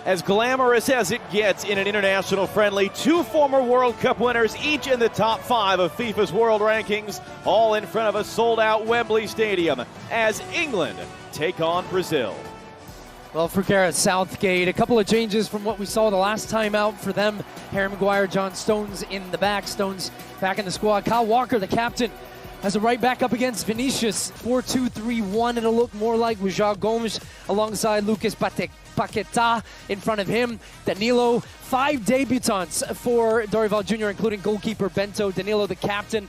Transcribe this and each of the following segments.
As glamorous as it gets in an international friendly, two former World Cup winners, each in the top 5 of FIFA's world rankings, all in front of a sold-out Wembley Stadium as England take on Brazil. Well, for Gareth Southgate, a couple of changes from what we saw the last time out for them. Harry Maguire, John Stones in the back. Stones back in the squad. Kyle Walker, the captain, has a right back up against Vinicius. 4-2-3-1. It'll look more like João Gomes alongside Lucas Paquetá in front of him. Danilo, 5 debutants for Dorival Jr., including goalkeeper Bento. Danilo, the captain.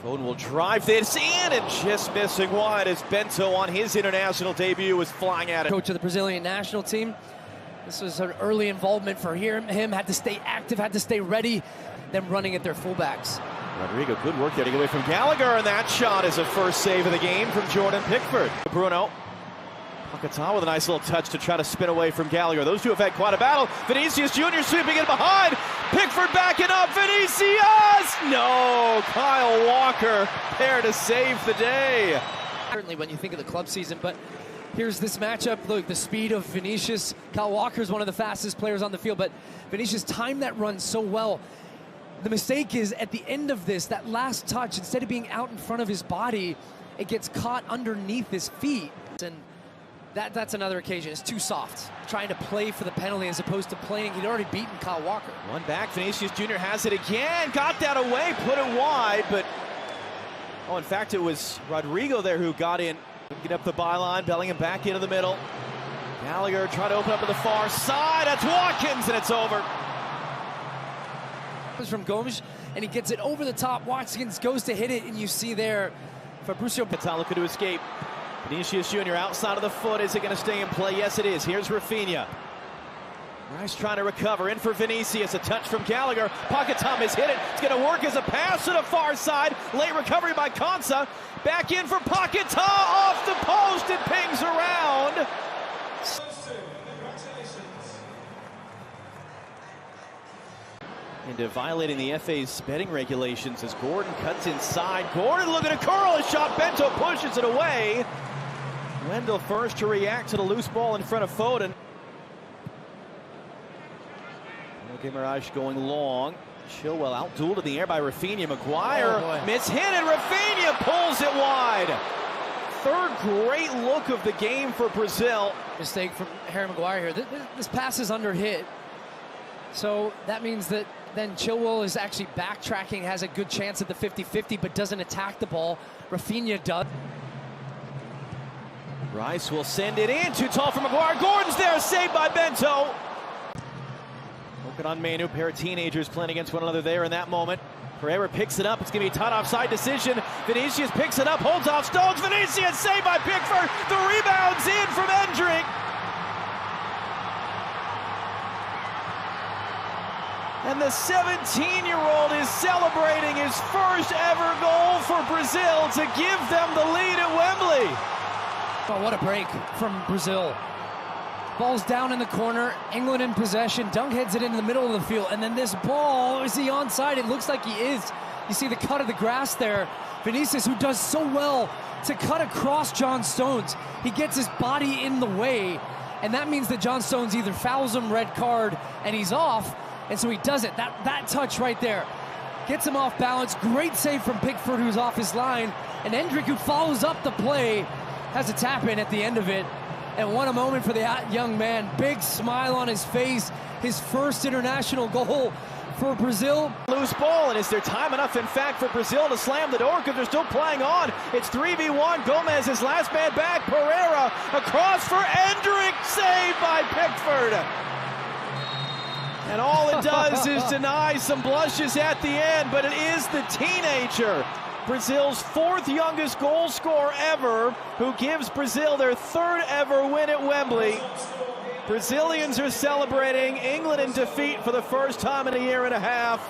Foden will drive this in and just missing wide as Bento on his international debut was flying at it. Coach of the Brazilian national team. This was an early involvement for him. Had to stay active, had to stay ready. Them running at their fullbacks. Rodrigo, good work there to get away from Gallagher, and that shot is a first save of the game from Jordan Pickford. Bruno. Paquetá with a nice little touch to try to spin away from Gallagher. Those two have had quite a battle. Vinicius Jr. sweeping in behind. Pickford backing up. Vinicius! No! Kyle Walker there to save the day. Certainly when you think of the club season, but here's this matchup. Look, the speed of Vinicius. Kyle Walker is one of the fastest players on the field, but Vinicius timed that run so well. The mistake is at the end of this, that last touch, instead of being out in front of his body, it gets caught underneath his feet. And that's another occasion. It's too soft. Trying to play for the penalty as opposed to playing. He'd already beaten Kyle Walker. One back, Vinicius Jr. has it again. Got that away, put it wide, but in fact, it was Rodrigo there who got in. Get up the byline, Bellingham back into the middle. Gallagher trying to open up to the far side. That's Watkins, and it's over. From Gomes, and he gets it over the top. Watkins goes to hit it, and you see there Fabricio Paquetá looking to escape. Vinicius Jr. outside of the foot. Is it going to stay in play? Yes, it is. Here's Rafinha. Rice trying to recover. In for Vinicius. A touch from Gallagher. Paquetá has hit it. It's going to work as a pass to the far side. Late recovery by Konsa. Back in for Paquetá. Off the post. It pings around. Into violating the FA's betting regulations as Gordon cuts inside. Gordon looking to curl a shot. Bento pushes it away. Wendell first to react to the loose ball in front of Foden. Guimaraes going long. Chilwell out-dueled in the air by Rafinha. Maguire mishit, and Rafinha pulls it wide. Third great look of the game for Brazil. Mistake from Harry Maguire here. This pass is under hit. So that means that then Chilwell is actually backtracking, has a good chance at the 50-50, but doesn't attack the ball. Rafinha does. Rice will send it in. Too tall for Maguire. Gordon's there, saved by Bento. Looking on Manu, pair of teenagers playing against one another there in that moment. Pereira picks it up. It's going to be a tight offside decision. Vinicius picks it up, holds off Stones. Vinicius saved by Pickford. The rebound's in from Endrick. And the 17-year-old is celebrating his first ever goal for Brazil to give them the lead at Wembley. Oh, what a break from Brazil. Ball's down in the corner, England in possession. Dunk heads it into the middle of the field, and then this ball, is he onside? It looks like he is. You see the cut of the grass there. Vinicius, who does so well to cut across John Stones. He gets his body in the way, and that means that John Stones either fouls him, red card, and he's off. And so he does it. That touch right there gets him off balance. Great save from Pickford, who's off his line. And Endrick, who follows up the play, has a tap in at the end of it. And what a moment for the young man. Big smile on his face. His first international goal for Brazil. Loose ball, and is there time enough, in fact, for Brazil to slam the door because they're still playing on? It's 3v1. Gomez is last man back. Pereira across for Endrick. Saved by Pickford. And all it does is deny some blushes at the end, but it is the teenager, Brazil's 4th youngest goal scorer ever, who gives Brazil their 3rd ever win at Wembley. Brazilians are celebrating. England in defeat for the first time in a year and a half.